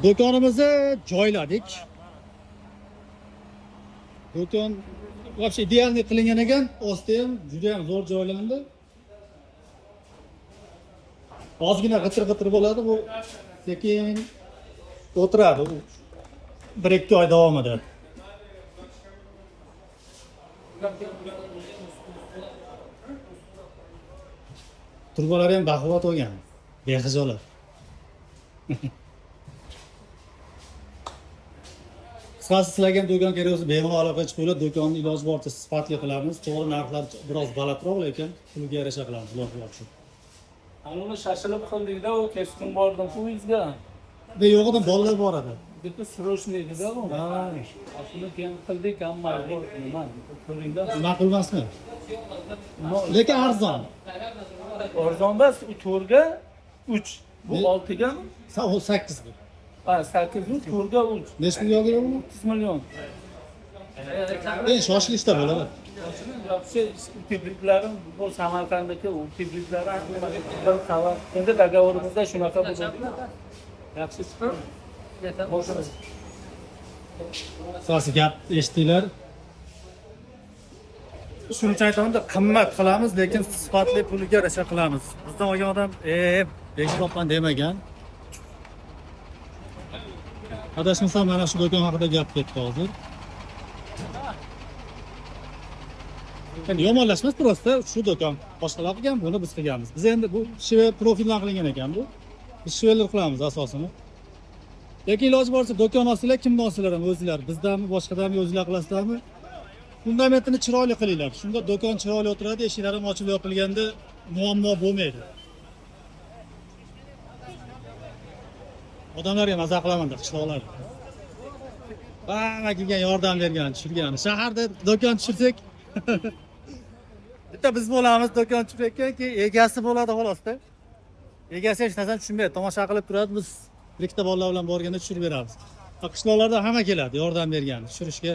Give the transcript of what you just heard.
Do'konimizni joyladik. Do'kon вообще idealniy qilingan ekan, osti ham juda ham zo'r joylandi. Ozgina g'itir bo'ladi, bu sekin o'tiradi. 1-2 oy davomida. Turbalar ham baquvvat bo'lgan. Bexijolat. Qisqasi sizlarga ham do'kon kerak bo'lsa, bemalol aloqa chiqinglar. Do'konni iloji boricha sifatli qilamiz. To'g'ri narxlar biroz balandroq, lekin pulga yarasha qilamiz, iloji boricha. Uni shashilib qildikda, u keskin bordim poyezdga. Bu yo'g'idan bolalar bor edi. Bitta srochniydida u. Ha. Shuni keyin qildik, hamma bor. Nima? Qo'lingda. Ma'qul emasmi? Lekin arzon. Arzon emas, u to'rga 3. Bu 6 ga 8 ga. Ha, 8 bu to'rga 3. Necha pulga olgan bu? 30 million. Shoshilishda bo'ladi. Yaxshi tebriklarim bu Samarqanddagi u tebriklari bir qavat. Endi dogovorimizda shunaqa bo'ldi. Yaxshi chiqdi. Asosiy gap eshitdinglar. Shuncha aytamda qimmat qilamiz, lekin sifatli puliga yarasha qilamiz. Bizdan olgan odam, bekobman demagan. Adashmasam mana shu do'kon haqida gap ketdi hozir. Endi yomonlashmas prosta shu do'kon. Boshqalar qilgan, buni biz qilganmiz. Biz endi bu shiva profildan qilingan ekan bu. Biz shivalar qilamiz asosini. Lekin iloji boricha do'kon olsanglar, kimdan olsanglar ham o'zinglar, bizdanmi, boshqadanmi o'zinglar qilasizlarmi? Fundamentini chiroyli qilinglar. Shunda do'kon chiroyli o'tiradi, eshiklari ham ochilib yopilganda muammo bo'lmaydi. Odamlarga maza qilaman deb qishloqlar. Hamma kelgan yordam bergan, tushirgan. Shaharda do'kon tushirsak bitta biz bo'lamiz, do'kon tushirayotgan, keyin egasi bo'ladi xolosda. Egasi hech narsani tushunmaydi, tomosha qilib turadi, biz ikkita bolalar bilan borganda tushirib beramiz. Qishloqlarda hamma keladi, yordam bergan, tushirishga.